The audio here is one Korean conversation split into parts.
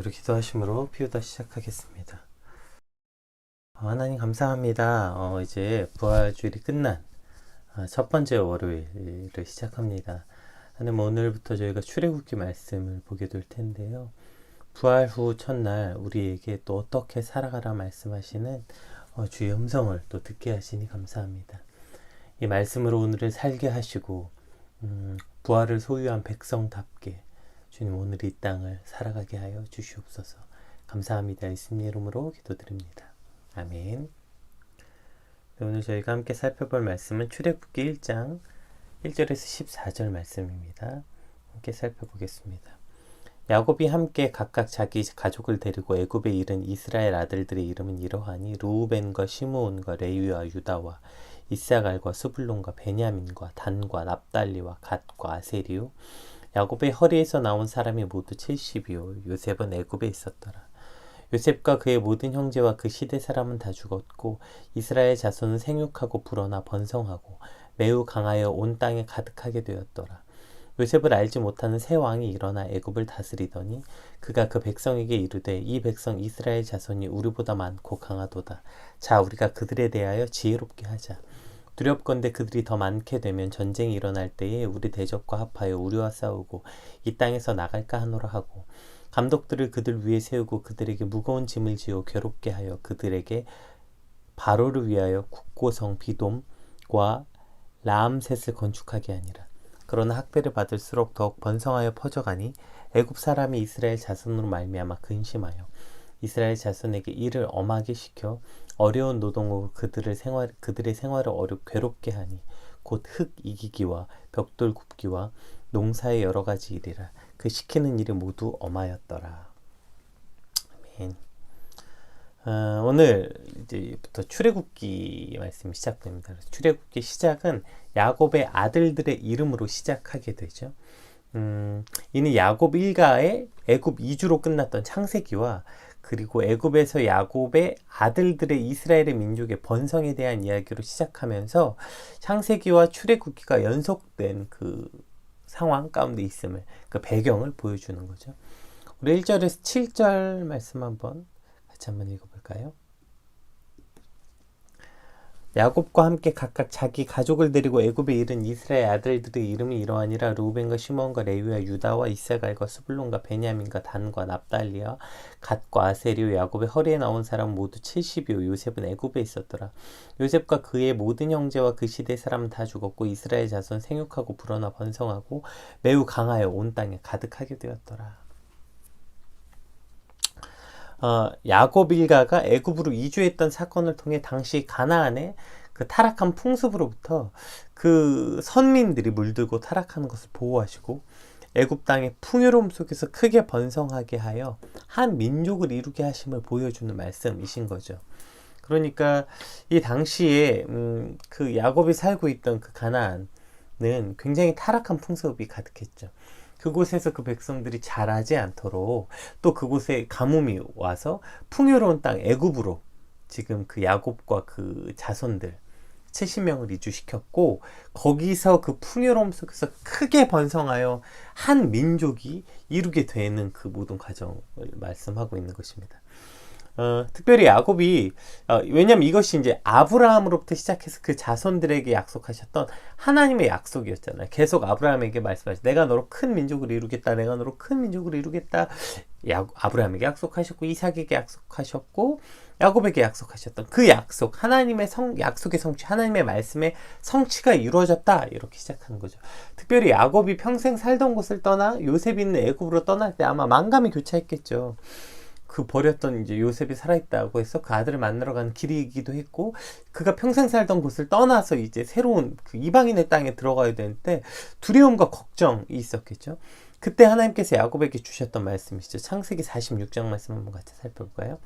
우리 기도하심으로 피우다 시작하겠습니다. 하나님 감사합니다. 이제 부활주일이 끝난 첫 번째 월요일을 시작합니다. 하나님 오늘부터 저희가 출애굽기 말씀을 보게 될 텐데요. 부활 후 첫날 우리에게 또 어떻게 살아가라 말씀하시는 주의 음성을 또 듣게 하시니 감사합니다. 이 말씀으로 오늘을 살게 하시고 부활을 소유한 백성답게 주님 오늘 이 땅을 살아가게 하여 주시옵소서. 감사합니다. 예수님 이름으로 기도드립니다. 아멘. 오늘 저희가 함께 살펴볼 말씀은 출애굽기 1장 1절에서 14절 말씀입니다. 함께 살펴보겠습니다. 야곱이 함께 각각 자기 가족을 데리고 애굽에 이른 이스라엘 아들들의 이름은 이러하니 루우벤과 시므온과 레위와 유다와 이사갈과 스불론과 베냐민과 단과 납달리와 갓과 아세리요. 야곱의 허리에서 나온 사람이 모두 70이요. 요셉은 애굽에 있었더라. 요셉과 그의 모든 형제와 그 시대 사람은 다 죽었고 이스라엘 자손은 생육하고 불어나 번성하고 매우 강하여 온 땅에 가득하게 되었더라. 요셉을 알지 못하는 새 왕이 일어나 애굽을 다스리더니 그가 그 백성에게 이르되 이 백성 이스라엘 자손이 우리보다 많고 강하도다. 자, 우리가 그들에 대하여 지혜롭게 하자. 두렵건대 그들이 더 많게 되면 전쟁이 일어날 때에 우리 대적과 합하여 우리와 싸우고 이 땅에서 나갈까 하노라 하고 감독들을 그들 위에 세우고 그들에게 무거운 짐을 지어 괴롭게 하여 그들에게 바로를 위하여 국고성 비돔과 라암셋을 건축하게 하니라. 그러나 학대를 받을수록 더욱 번성하여 퍼져가니 애굽 사람이 이스라엘 자손으로 말미암아 근심하여 이스라엘 자손에게 일을 엄하게 시켜 어려운 노동으로 그들의 생활을 괴롭게 하니 곧 흙 이기기와 벽돌 굽기와 농사의 여러 가지 일이라. 그 시키는 일이 모두 엄하였더라. 아멘. 오늘 이제부터 출애굽기 말씀이 시작됩니다. 출애굽기 시작은 야곱의 아들들의 이름으로 시작하게 되죠. 이는 야곱 일가의 애굽 이주로 끝났던 창세기와 그리고 애굽에서 야곱의 아들들의 이스라엘의 민족의 번성에 대한 이야기로 시작하면서 창세기와 출애굽기가 연속된 그 상황 가운데 있음을, 그 배경을 보여주는 거죠. 우리 1절에서 7절 말씀 한번 같이 한번 읽어볼까요? 야곱과 함께 각각 자기 가족을 데리고 애굽에 이른 이스라엘 아들들의 이름이 이러하니라. 루벤과 시몬과 레위와 유다와 이사갈과 스불론과 베냐민과 단과 납달리와 갓과 아세리오. 야곱의 허리에 나온 사람 모두 70이요. 요셉은 애굽에 있었더라. 요셉과 그의 모든 형제와 그 시대 사람은 다 죽었고 이스라엘 자손 생육하고 불어나 번성하고 매우 강하여 온 땅에 가득하게 되었더라. 야곱 일가가 애굽으로 이주했던 사건을 통해 당시 가나안의 그 타락한 풍습으로부터 그 선민들이 물들고 타락하는 것을 보호하시고 애굽 땅의 풍요로움 속에서 크게 번성하게 하여 한 민족을 이루게 하심을 보여주는 말씀이신 거죠. 그러니까 이 당시에 그 야곱이 살고 있던 그 가나안은 굉장히 타락한 풍습이 가득했죠. 그곳에서 그 백성들이 자라지 않도록 또 그곳에 가뭄이 와서 풍요로운 땅 애굽으로 지금 그 야곱과 그 자손들 70명을 이주시켰고 거기서 그 풍요로움 속에서 크게 번성하여 한 민족이 이루게 되는 그 모든 과정을 말씀하고 있는 것입니다. 특별히 야곱이 왜냐하면 이것이 이제 아브라함으로부터 시작해서 그 자손들에게 약속하셨던 하나님의 약속이었잖아요. 계속 아브라함에게 말씀하셨죠. 내가 너로 큰 민족을 이루겠다. 내가 너로 큰 민족을 이루겠다. 아브라함에게 약속하셨고 이삭에게 약속하셨고 야곱에게 약속하셨던 그 약속, 하나님의 약속의 성취, 하나님의 말씀의 성취가 이루어졌다. 이렇게 시작하는 거죠. 특별히 야곱이 평생 살던 곳을 떠나 요셉이 있는 애굽으로 떠날 때 아마 만감이 교차했겠죠. 그 버렸던 이제 요셉이 살아있다고 해서 그 아들을 만나러 가는 길이기도 했고 그가 평생 살던 곳을 떠나서 이제 새로운 그 이방인의 땅에 들어가야 되는데 두려움과 걱정이 있었겠죠. 그때 하나님께서 야곱에게 주셨던 말씀이시죠. 창세기 46장 말씀 한번 같이 살펴볼까요?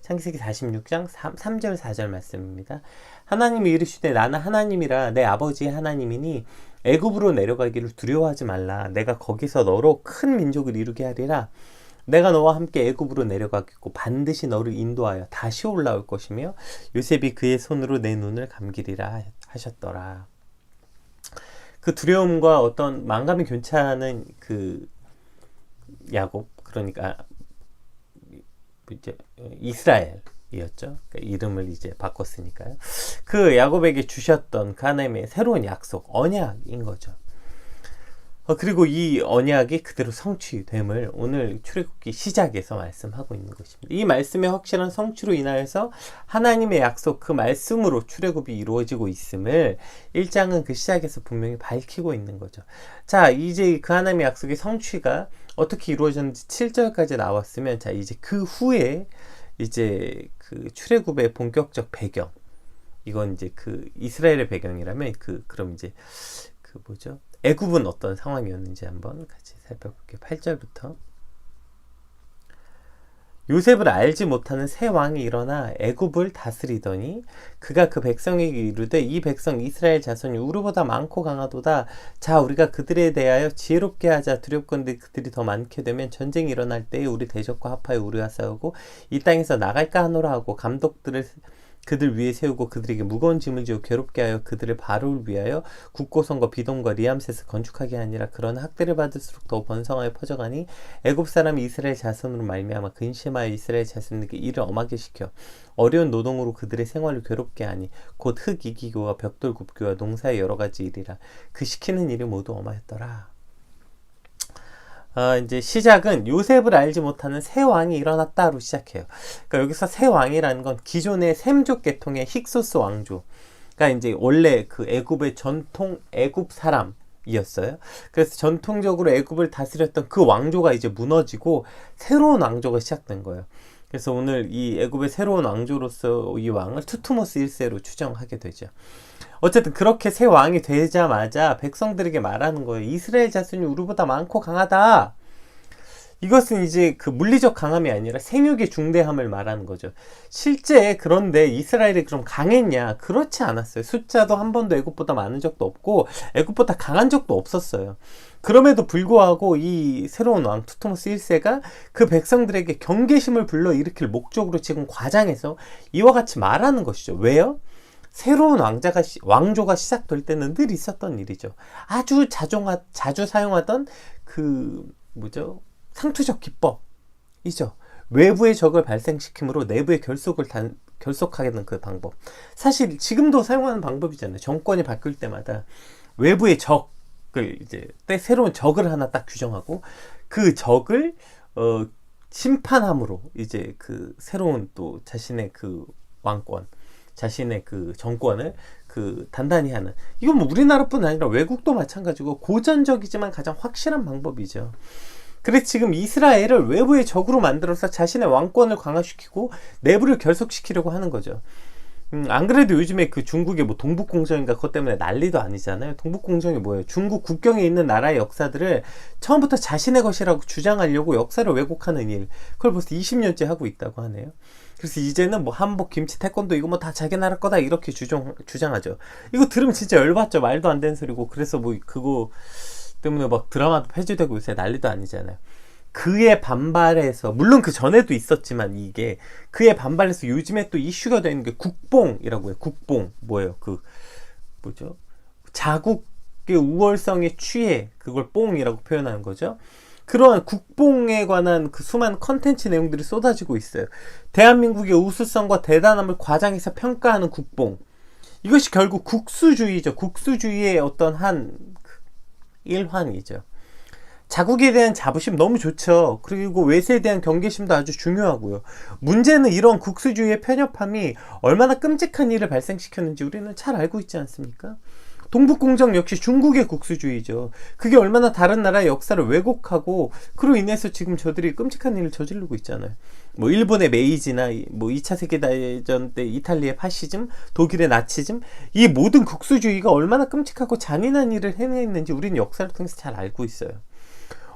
창세기 46장 3절 4절 말씀입니다. 하나님이 이르시되 나는 하나님이라 내 아버지의 하나님이니 애굽으로 내려가기를 두려워하지 말라. 내가 거기서 너로 큰 민족을 이루게 하리라. 내가 너와 함께 애굽으로 내려가겠고 반드시 너를 인도하여 다시 올라올 것이며 요셉이 그의 손으로 내 눈을 감기리라 하셨더라. 그 두려움과 어떤 만감이 교차하는 그 야곱, 그러니까 이제 이스라엘이었죠. 그러니까 이름을 이제 바꿨으니까요. 그 야곱에게 주셨던 그 하나님의 새로운 약속, 언약인 거죠. 그리고 이 언약이 그대로 성취됨을 오늘 출애굽기 시작에서 말씀하고 있는 것입니다. 이 말씀의 확실한 성취로 인하여서 하나님의 약속 그 말씀으로 출애굽이 이루어지고 있음을 1장은 그 시작에서 분명히 밝히고 있는 거죠. 자, 이제 그 하나님의 약속의 성취가 어떻게 이루어졌는지 7절까지 나왔으면, 자, 이제 그 후에 이제 그 출애굽의 본격적 배경, 이건 이제 그 이스라엘의 배경이라면 그럼 이제 그 뭐죠? 애굽은 어떤 상황이었는지 한번 같이 살펴볼게요. 8절부터. 요셉을 알지 못하는 새 왕이 일어나 애굽을 다스리더니 그가 그 백성에게 이르되 이 백성 이스라엘 자손이 우리보다 많고 강하도다. 자, 우리가 그들에 대하여 지혜롭게 하자. 두렵건대 그들이 더 많게 되면 전쟁이 일어날 때에 우리 대적과 합하여 우리와 싸우고 이 땅에서 나갈까 하노라 하고 감독들을 그들 위에 세우고 그들에게 무거운 짐을 지고 괴롭게 하여 그들을 바로를 위하여 국고성과 비돔과 리암셋을 건축하게 하니라. 그러나 학대를 받을수록 더 번성하여 퍼져가니 애굽 사람이 이스라엘 자손으로 말미암아 근심하여 이스라엘 자손에게 일을 엄하게 시켜 어려운 노동으로 그들의 생활을 괴롭게 하니 곧 흙 이기교와 벽돌 굽기와 농사의 여러 가지 일이라. 그 시키는 일이 모두 엄하였더라. 이제 시작은 요셉을 알지 못하는 새 왕이 일어났다로 시작해요. 그러니까 여기서 새 왕이라는 건 기존의 셈족 계통의 힉소스 왕조. 그러니까 이제 원래 그 애굽의 전통 애굽 사람이었어요. 그래서 전통적으로 애굽을 다스렸던 그 왕조가 이제 무너지고 새로운 왕조가 시작된 거예요. 그래서 오늘 이 애굽의 새로운 왕조로서 이 왕을 투투모스 1세로 추정하게 되죠. 어쨌든 그렇게 새 왕이 되자마자 백성들에게 말하는 거예요. 이스라엘 자손이 우리보다 많고 강하다. 이것은 이제 그 물리적 강함이 아니라 생육의 중대함을 말하는 거죠. 실제 그런데 이스라엘이 그럼 강했냐? 그렇지 않았어요. 숫자도 한 번도 애굽보다 많은 적도 없고 애굽보다 강한 적도 없었어요. 그럼에도 불구하고 이 새로운 왕 투토모스 1세가 그 백성들에게 경계심을 불러일으킬 목적으로 지금 과장해서 이와 같이 말하는 것이죠. 왜요? 새로운 왕조가 시작될 때는 늘 있었던 일이죠. 아주 자주 사용하던 그 뭐죠? 상투적 기법이죠. 외부의 적을 발생시킴으로 내부의 결속하게 하는 그 방법. 사실 지금도 사용하는 방법이잖아요. 정권이 바뀔 때마다 외부의 적을 이제 새로운 적을 하나 딱 규정하고 그 적을 심판함으로 이제 그 새로운 또 자신의 그 왕권, 자신의 그 정권을 그 단단히 하는, 이건 뭐 우리나라뿐 아니라 외국도 마찬가지고 고전적이지만 가장 확실한 방법이죠. 그래서 지금 이스라엘을 외부의 적으로 만들어서 자신의 왕권을 강화시키고 내부를 결속시키려고 하는 거죠. 안 그래도 요즘에 그 중국의 뭐 동북공정인가 그것 때문에 난리도 아니잖아요. 동북공정이 뭐예요? 중국 국경에 있는 나라의 역사들을 처음부터 자신의 것이라고 주장하려고 역사를 왜곡하는 일, 그걸 벌써 20년째 하고 있다고 하네요. 그래서 이제는 뭐 한복, 김치, 태권도 이거 뭐 다 자기 나라 거다 이렇게 주장하죠. 이거 들으면 진짜 열받죠. 말도 안 되는 소리고. 그래서 뭐 그거 때문에 막 드라마도 폐지되고 요새 난리도 아니잖아요. 그에 반발해서, 물론 그 전에도 있었지만 이게 그에 반발해서 요즘에 또 이슈가 되는 게 국뽕이라고 해요. 국뽕 뭐예요? 그 뭐죠? 자국의 우월성에 취해 그걸 뽕이라고 표현하는 거죠. 그러한 국뽕에 관한 그 수많은 컨텐츠 내용들이 쏟아지고 있어요. 대한민국의 우수성과 대단함을 과장해서 평가하는 국뽕. 이것이 결국 국수주의죠. 국수주의의 어떤 한 일환이죠. 자국에 대한 자부심 너무 좋죠. 그리고 외세에 대한 경계심도 아주 중요하고요. 문제는 이런 국수주의의 편협함이 얼마나 끔찍한 일을 발생시켰는지 우리는 잘 알고 있지 않습니까? 동북공정 역시 중국의 국수주의죠. 그게 얼마나 다른 나라의 역사를 왜곡하고 그로 인해서 지금 저들이 끔찍한 일을 저지르고 있잖아요. 뭐 일본의 메이지나 뭐 2차 세계대전 때 이탈리아의 파시즘, 독일의 나치즘, 이 모든 국수주의가 얼마나 끔찍하고 잔인한 일을 해냈는지 우리는 역사를 통해서 잘 알고 있어요.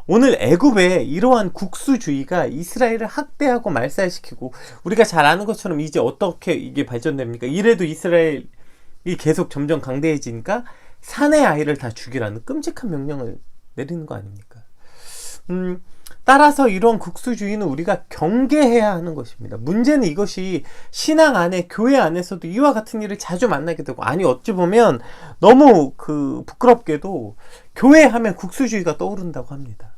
오늘 애굽의 이러한 국수주의가 이스라엘을 학대하고 말살시키고, 우리가 잘 아는 것처럼 이제 어떻게 이게 발전됩니까? 이래도 이스라엘이 계속 점점 강대해지니까 사내 아이를 다 죽이라는 끔찍한 명령을 내리는 거 아닙니까? 따라서 이런 국수주의는 우리가 경계해야 하는 것입니다. 문제는 이것이 신앙 안에, 교회 안에서도 이와 같은 일을 자주 만나게 되고, 아니 어찌 보면 너무 부끄럽게도 교회 하면 국수주의가 떠오른다고 합니다.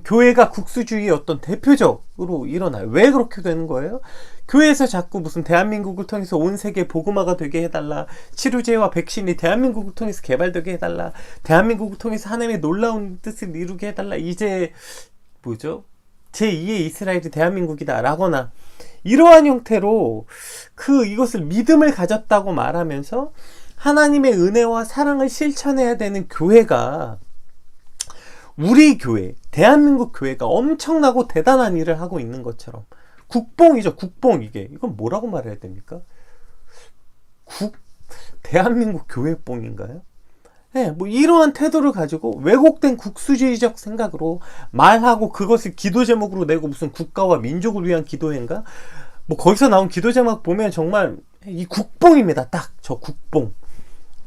교회가 국수주의의 어떤 대표적으로 일어나요. 왜 그렇게 되는 거예요? 교회에서 자꾸 무슨 대한민국을 통해서 온 세계 복음화가 되게 해달라, 치료제와 백신이 대한민국을 통해서 개발되게 해달라, 대한민국을 통해서 하나님의 놀라운 뜻을 이루게 해달라, 이제 뭐죠? 제2의 이스라엘이 대한민국이다 라거나 이러한 형태로 이것을 믿음을 가졌다고 말하면서 하나님의 은혜와 사랑을 실천해야 되는 교회가, 우리 교회, 대한민국 교회가 엄청나고 대단한 일을 하고 있는 것처럼, 국뽕이죠, 국뽕. 이건 뭐라고 말해야 됩니까? 대한민국 교회뽕인가요? 네, 뭐 이러한 태도를 가지고 왜곡된 국수주의적 생각으로 말하고 그것을 기도 제목으로 내고 무슨 국가와 민족을 위한 기도회인가? 뭐 거기서 나온 기도 제목 보면 정말 이 국뽕입니다. 딱 저 국뽕.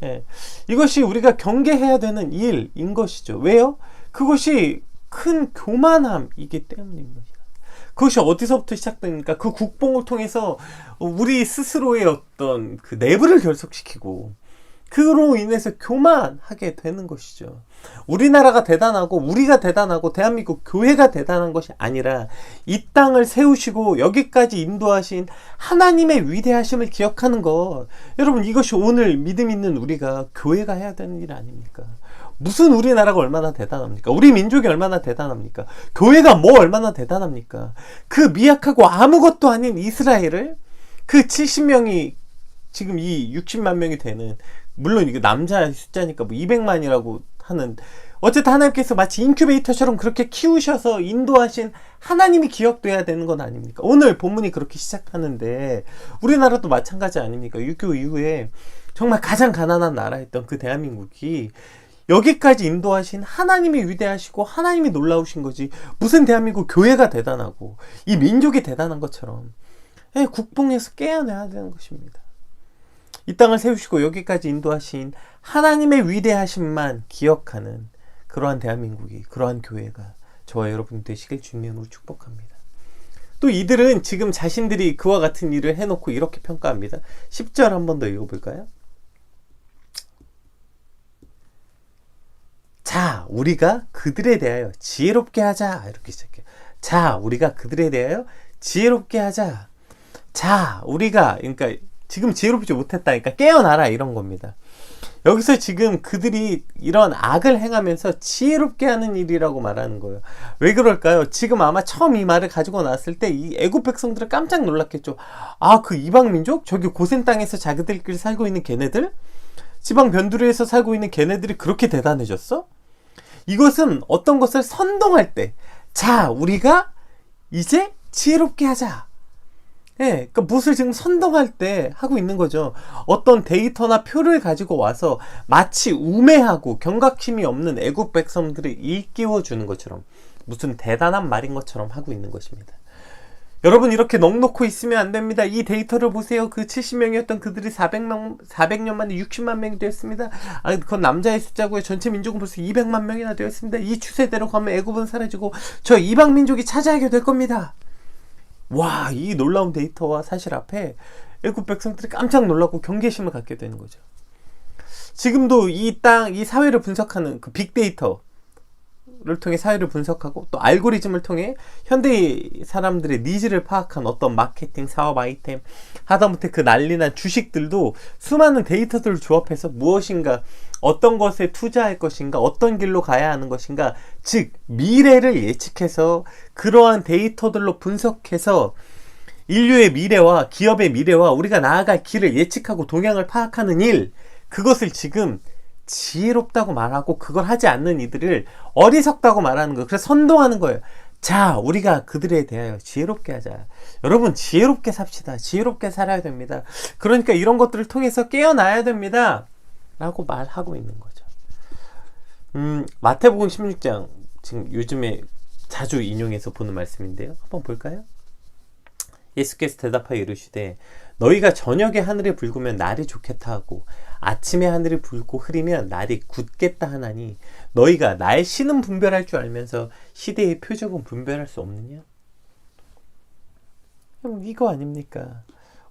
예, 이것이 우리가 경계해야 되는 일인 것이죠. 왜요? 그것이 큰 교만함이기 때문입니다. 그것이 어디서부터 시작됩니까? 그 국뽕을 통해서 우리 스스로의 어떤 그 내부를 결속시키고 그로 인해서 교만하게 되는 것이죠. 우리나라가 대단하고 우리가 대단하고 대한민국 교회가 대단한 것이 아니라 이 땅을 세우시고 여기까지 인도하신 하나님의 위대하심을 기억하는 것, 여러분 이것이 오늘 믿음 있는 우리가 교회가 해야 되는 일 아닙니까? 무슨 우리나라가 얼마나 대단합니까? 우리 민족이 얼마나 대단합니까? 교회가 뭐 얼마나 대단합니까? 그 미약하고 아무것도 아닌 이스라엘을 그 70명이 지금 이 60만 명이 되는, 물론 이게 남자 숫자니까 뭐 200만이라고 하는, 어쨌든 하나님께서 마치 인큐베이터처럼 그렇게 키우셔서 인도하신 하나님이 기억돼야 되는 건 아닙니까? 오늘 본문이 그렇게 시작하는데 우리나라도 마찬가지 아닙니까? 6.25 이후에 정말 가장 가난한 나라였던 그 대한민국이 여기까지 인도하신 하나님이 위대하시고 하나님이 놀라우신 거지, 무슨 대한민국 교회가 대단하고 이 민족이 대단한 것처럼 국뽕에서 깨어나야 되는 것입니다. 이 땅을 세우시고 여기까지 인도하신 하나님의 위대하심만 기억하는 그러한 대한민국이, 그러한 교회가 저와 여러분 되시길 주님으로 축복합니다. 또 이들은 지금 자신들이 그와 같은 일을 해놓고 이렇게 평가합니다. 10절 한 번 더 읽어볼까요? 자, 우리가 그들에 대하여 지혜롭게 하자. 이렇게 시작해요. 자, 우리가 그들에 대하여 지혜롭게 하자. 자, 우리가, 그러니까 지금 지혜롭지 못했다니까 깨어나라, 이런 겁니다. 여기서 지금 그들이 이런 악을 행하면서 지혜롭게 하는 일이라고 말하는 거예요. 왜 그럴까요? 지금 아마 처음 이 말을 가지고 나왔을 때 이 애국 백성들은 깜짝 놀랐겠죠. 아, 그 이방 민족? 저기 고센 땅에서 자기들끼리 살고 있는 걔네들? 지방 변두리에서 살고 있는 걔네들이 그렇게 대단해졌어? 이것은 어떤 것을 선동할 때, 자, 우리가 이제 지혜롭게 하자. 예, 그러니까 무엇을 지금 선동할 때 하고 있는 거죠. 어떤 데이터나 표를 가지고 와서 마치 우매하고 경각심이 없는 애국 백성들을 일깨워 주는 것처럼, 무슨 대단한 말인 것처럼 하고 있는 것입니다. 여러분, 이렇게 넋놓고 있으면 안 됩니다. 이 데이터를 보세요. 그 70명이었던 그들이 400년 만에 60만 명이 되었습니다. 아, 그건 남자의 숫자고요. 전체 민족은 벌써 200만 명이나 되었습니다. 이 추세대로 가면 애굽은 사라지고 저 이방 민족이 차지하게 될 겁니다. 와, 이 놀라운 데이터와 사실 앞에 애굽 백성들이 깜짝 놀라고 경계심을 갖게 되는 거죠. 지금도 이 땅, 이 사회를 분석하는 그 빅데이터 를 통해 사회를 분석하고 또 알고리즘을 통해 현대 사람들의 니즈를 파악한 어떤 마케팅, 사업 아이템, 하다못해 그 난리난 주식들도 수많은 데이터들을 조합해서 무엇인가, 어떤 것에 투자할 것인가, 어떤 길로 가야 하는 것인가, 즉 미래를 예측해서 그러한 데이터들로 분석해서 인류의 미래와 기업의 미래와 우리가 나아갈 길을 예측하고 동향을 파악하는 일, 그것을 지금 지혜롭다고 말하고 그걸 하지 않는 이들을 어리석다고 말하는 거예요. 그래서 선동하는 거예요. 자, 우리가 그들에 대하여 지혜롭게 하자. 여러분, 지혜롭게 삽시다. 지혜롭게 살아야 됩니다. 그러니까 이런 것들을 통해서 깨어나야 됩니다. 라고 말하고 있는 거죠. 마태복음 16장, 지금 요즘에 자주 인용해서 보는 말씀인데요. 한번 볼까요? 예수께서 대답하여 이르시되 너희가 저녁에 하늘이 붉으면 날이 좋겠다 하고 아침에 하늘이 붉고 흐리면 날이 굳겠다 하나니 너희가 날씨는 분별할 줄 알면서 시대의 표적은 분별할 수 없느냐? 이거 아닙니까?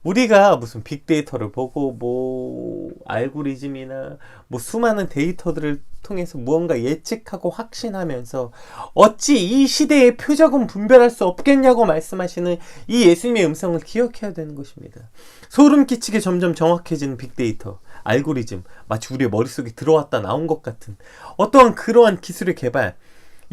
우리가 무슨 빅데이터를 보고 뭐 알고리즘이나 뭐 수많은 데이터들을 통해서 무언가 예측하고 확신하면서 어찌 이 시대의 표적은 분별할 수 없겠냐고 말씀하시는 이 예수님의 음성을 기억해야 되는 것입니다. 소름 끼치게 점점 정확해지는 빅데이터, 알고리즘, 마치 우리의 머릿속에 들어왔다 나온 것 같은 어떠한 그러한 기술의 개발,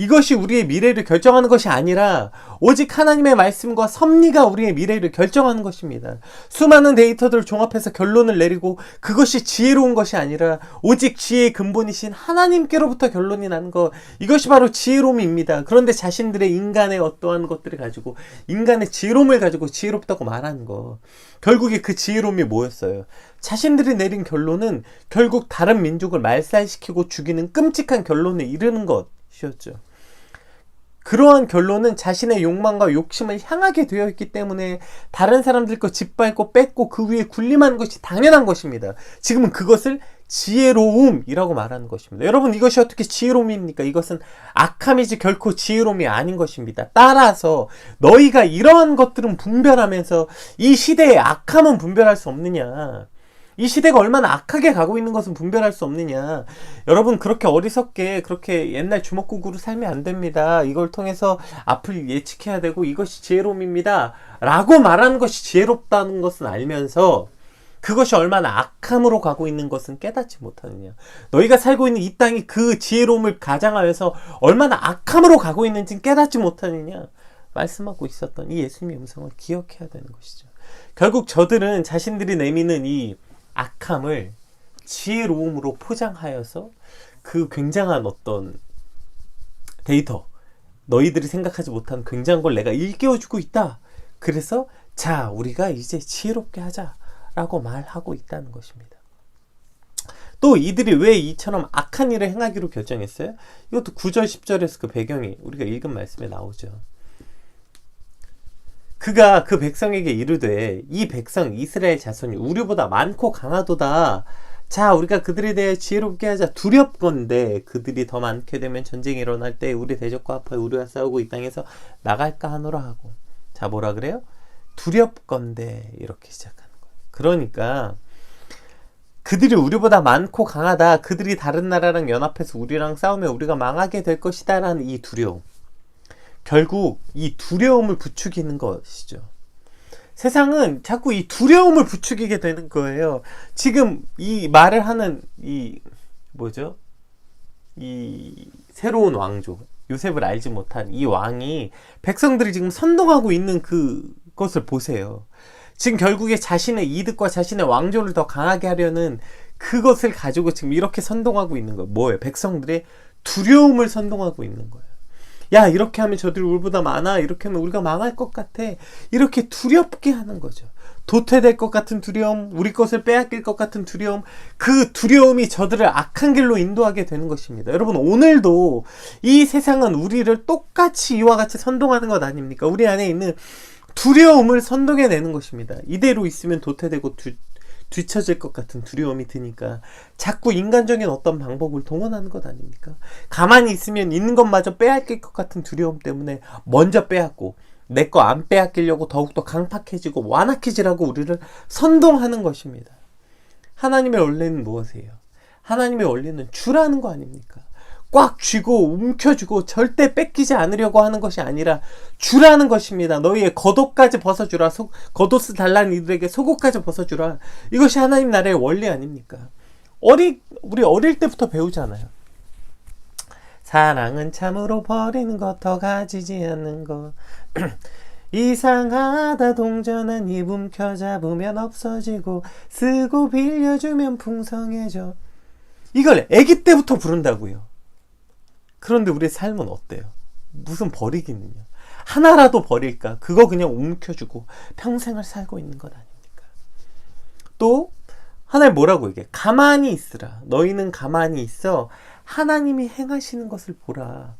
이것이 우리의 미래를 결정하는 것이 아니라 오직 하나님의 말씀과 섭리가 우리의 미래를 결정하는 것입니다. 수많은 데이터들을 종합해서 결론을 내리고 그것이 지혜로운 것이 아니라 오직 지혜의 근본이신 하나님께로부터 결론이 나는 것, 이것이 바로 지혜로움입니다. 그런데 자신들의 인간의 어떠한 것들을 가지고, 인간의 지혜로움을 가지고 지혜롭다고 말하는 것, 결국에 그 지혜로움이 뭐였어요? 자신들이 내린 결론은 결국 다른 민족을 말살시키고 죽이는 끔찍한 결론에 이르는 것이었죠. 그러한 결론은 자신의 욕망과 욕심을 향하게 되어 있기 때문에 다른 사람들 거 짓밟고 뺏고 그 위에 군림하는 것이 당연한 것입니다. 지금은 그것을 지혜로움이라고 말하는 것입니다. 여러분, 이것이 어떻게 지혜로움입니까? 이것은 악함이지 결코 지혜로움이 아닌 것입니다. 따라서 너희가 이러한 것들은 분별하면서 이 시대의 악함은 분별할 수 없느냐? 이 시대가 얼마나 악하게 가고 있는 것은 분별할 수 없느냐. 여러분, 그렇게 어리석게 그렇게 옛날 주먹구구로 살면 안 됩니다. 이걸 통해서 앞을 예측해야 되고 이것이 지혜로움입니다 라고 말하는 것이 지혜롭다는 것은 알면서 그것이 얼마나 악함으로 가고 있는 것은 깨닫지 못하느냐. 너희가 살고 있는 이 땅이 그 지혜로움을 가장하여서 얼마나 악함으로 가고 있는지는 깨닫지 못하느냐 말씀하고 있었던 이 예수님의 음성을 기억해야 되는 것이죠. 결국 저들은 자신들이 내미는 이 악함을 지혜로움으로 포장하여서 그 굉장한 어떤 데이터, 너희들이 생각하지 못한 굉장한 걸 내가 일깨워주고 있다. 그래서 자, 우리가 이제 지혜롭게 하자라고 말하고 있다는 것입니다. 또 이들이 왜 이처럼 악한 일을 행하기로 결정했어요? 이것도 9절 10절에서 그 배경이 우리가 읽은 말씀에 나오죠. 그가 그 백성에게 이르되 이 백성 이스라엘 자손이 우리보다 많고 강하도다. 자, 우리가 그들에 대해 지혜롭게 하자. 두렵건대 그들이 더 많게 되면 전쟁이 일어날 때 우리 대적과 합하여 우리와 싸우고 이 땅에서 나갈까 하노라 하고. 자, 뭐라 그래요? 두렵건대 이렇게 시작하는 거예요. 그러니까 그들이 우리보다 많고 강하다. 그들이 다른 나라랑 연합해서 우리랑 싸우면 우리가 망하게 될 것이다 라는 이 두려움. 결국 이 두려움을 부추기는 것이죠. 세상은 자꾸 이 두려움을 부추기게 되는 거예요. 지금 이 말을 하는 이 새로운 왕조, 요셉을 알지 못한 이 왕이 백성들이 지금 선동하고 있는 그것을 보세요. 지금 결국에 자신의 이득과 자신의 왕조를 더 강하게 하려는 그것을 가지고 지금 이렇게 선동하고 있는 거예요. 뭐예요? 백성들의 두려움을 선동하고 있는 거예요. 야, 이렇게 하면 저들이 우리보다 많아. 이렇게 하면 우리가 망할 것 같아. 이렇게 두렵게 하는 거죠. 도태될 것 같은 두려움, 우리 것을 빼앗길 것 같은 두려움, 그 두려움이 저들을 악한 길로 인도하게 되는 것입니다. 여러분, 오늘도 이 세상은 우리를 똑같이 이와 같이 선동하는 것 아닙니까? 우리 안에 있는 두려움을 선동해내는 것입니다. 이대로 있으면 도태되고 뒤처질 것 같은 두려움이 드니까 자꾸 인간적인 어떤 방법을 동원하는 것 아닙니까? 가만히 있으면 있는 것마저 빼앗길 것 같은 두려움 때문에 먼저 빼앗고 내 거 안 빼앗기려고 더욱더 강팍해지고 완악해지라고 우리를 선동하는 것입니다. 하나님의 원리는 무엇이에요? 하나님의 원리는 주라는 거 아닙니까? 꽉 쥐고 움켜쥐고 절대 뺏기지 않으려고 하는 것이 아니라 주라는 것입니다. 너희의 겉옷까지 벗어주라. 겉옷을 달라는 이들에게 속옷까지 벗어주라. 이것이 하나님 나라의 원리 아닙니까? 우리 어릴 때부터 배우잖아요. 사랑은 참으로 버리는 것, 더 가지지 않는 것. 이상하다 동전한 입 움켜잡으면 없어지고 쓰고 빌려주면 풍성해져. 이걸 아기 때부터 부른다고요. 그런데 우리의 삶은 어때요? 무슨 버리기는요? 하나라도 버릴까? 그거 그냥 움켜주고 평생을 살고 있는 것 아닙니까? 또 하나님 뭐라고 얘기해? 가만히 있으라. 너희는 가만히 있어. 하나님이 행하시는 것을 보라.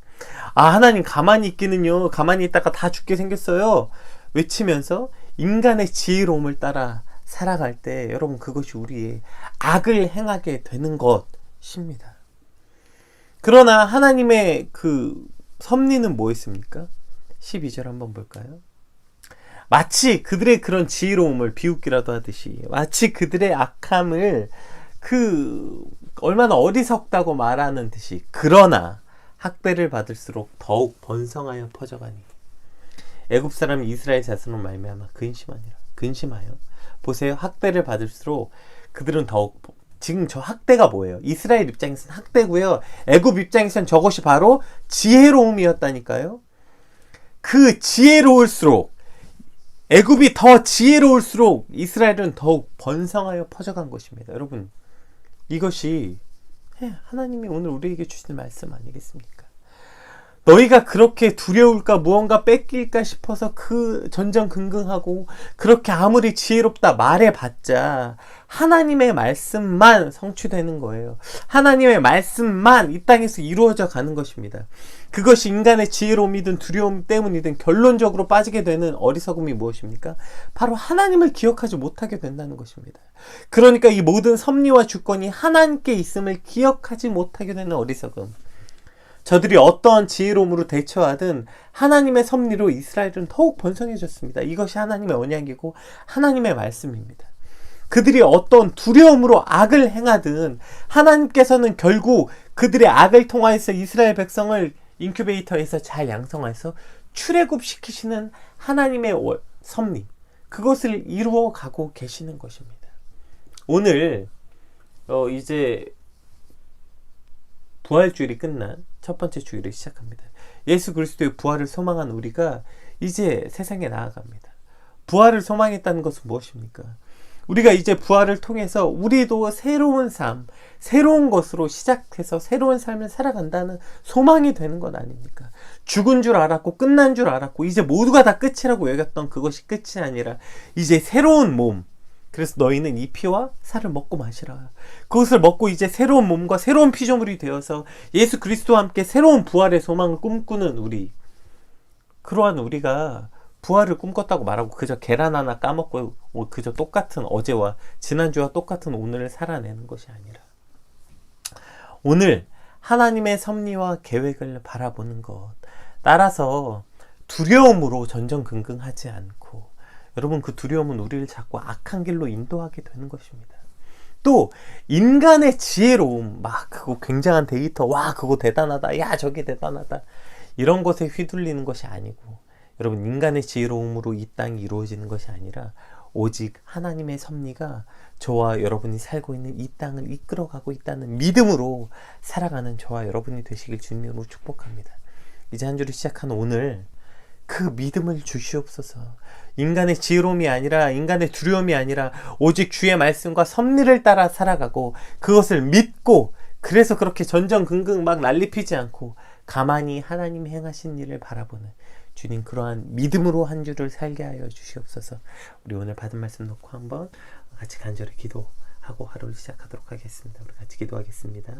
아, 하나님 가만히 있기는요, 가만히 있다가 다 죽게 생겼어요 외치면서 인간의 지혜로움을 따라 살아갈 때 여러분, 그것이 우리의 악을 행하게 되는 것입니다. 그러나 하나님의 그 섭리는 뭐였습니까? 12절 한번 볼까요? 마치 그들의 그런 지혜로움을 비웃기라도 하듯이, 마치 그들의 악함을 얼마나 어리석다고 말하는 듯이, 그러나 학대를 받을수록 더욱 번성하여 퍼져가니 애굽 사람이 이스라엘 자손으로 말미암아 근심하여. 보세요. 학대를 받을수록 그들은 더욱, 지금 저 학대가 뭐예요? 이스라엘 입장에서는 학대고요. 애굽 입장에서는 저것이 바로 지혜로움이었다니까요. 그 지혜로울수록, 애굽이 더 지혜로울수록 이스라엘은 더욱 번성하여 퍼져간 것입니다. 여러분, 이것이 하나님이 오늘 우리에게 주시는 말씀 아니겠습니까? 너희가 그렇게 두려울까, 무언가 뺏길까 싶어서 전전긍긍하고 그렇게 아무리 지혜롭다 말해봤자 하나님의 말씀만 성취되는 거예요. 하나님의 말씀만 이 땅에서 이루어져 가는 것입니다. 그것이 인간의 지혜로움이든 두려움 때문이든 결론적으로 빠지게 되는 어리석음이 무엇입니까? 바로 하나님을 기억하지 못하게 된다는 것입니다. 그러니까 이 모든 섭리와 주권이 하나님께 있음을 기억하지 못하게 되는 어리석음. 저들이 어떠한 지혜로움으로 대처하든 하나님의 섭리로 이스라엘은 더욱 번성해졌습니다. 이것이 하나님의 언약이고 하나님의 말씀입니다. 그들이 어떤 두려움으로 악을 행하든 하나님께서는 결국 그들의 악을 통하여서 이스라엘 백성을 인큐베이터에서 잘 양성해서 출애굽시키시는 하나님의 섭리, 그것을 이루어 가고 계시는 것입니다. 오늘 이제 부활주일이 끝난 첫 번째 주일을 시작합니다. 예수 그리스도의 부활을 소망한 우리가 이제 세상에 나아갑니다. 부활을 소망했다는 것은 무엇입니까? 우리가 이제 부활을 통해서 우리도 새로운 삶, 새로운 것으로 시작해서 새로운 삶을 살아간다는 소망이 되는 것 아닙니까? 죽은 줄 알았고 끝난 줄 알았고 이제 모두가 다 끝이라고 여겼던 그것이 끝이 아니라 이제 새로운 몸, 그래서 너희는 이 피와 살을 먹고 마시라. 그것을 먹고 이제 새로운 몸과 새로운 피조물이 되어서 예수 그리스도와 함께 새로운 부활의 소망을 꿈꾸는 우리, 그러한 우리가 부활을 꿈꿨다고 말하고 그저 계란 하나 까먹고 그저 똑같은 어제와 지난주와 똑같은 오늘을 살아내는 것이 아니라 오늘 하나님의 섭리와 계획을 바라보는 것, 따라서 두려움으로 전전긍긍하지 않고, 여러분, 그 두려움은 우리를 자꾸 악한 길로 인도하게 되는 것입니다. 또 인간의 지혜로움, 막 그거 굉장한 데이터, 와 그거 대단하다, 야 저게 대단하다, 이런 것에 휘둘리는 것이 아니고, 여러분, 인간의 지혜로움으로 이 땅이 이루어지는 것이 아니라 오직 하나님의 섭리가 저와 여러분이 살고 있는 이 땅을 이끌어가고 있다는 믿음으로 살아가는 저와 여러분이 되시길 주님으로 축복합니다. 이제 한 주를 시작한 오늘 그 믿음을 주시옵소서. 인간의 지혜로움이 아니라, 인간의 두려움이 아니라 오직 주의 말씀과 섭리를 따라 살아가고 그것을 믿고, 그래서 그렇게 전전긍긍 막 난리피지 않고 가만히 하나님이 행하신 일을 바라보는 주님, 그러한 믿음으로 한 주를 살게 하여 주시옵소서. 우리 오늘 받은 말씀 놓고 한번 같이 간절히 기도하고 하루를 시작하도록 하겠습니다. 우리 같이 기도하겠습니다.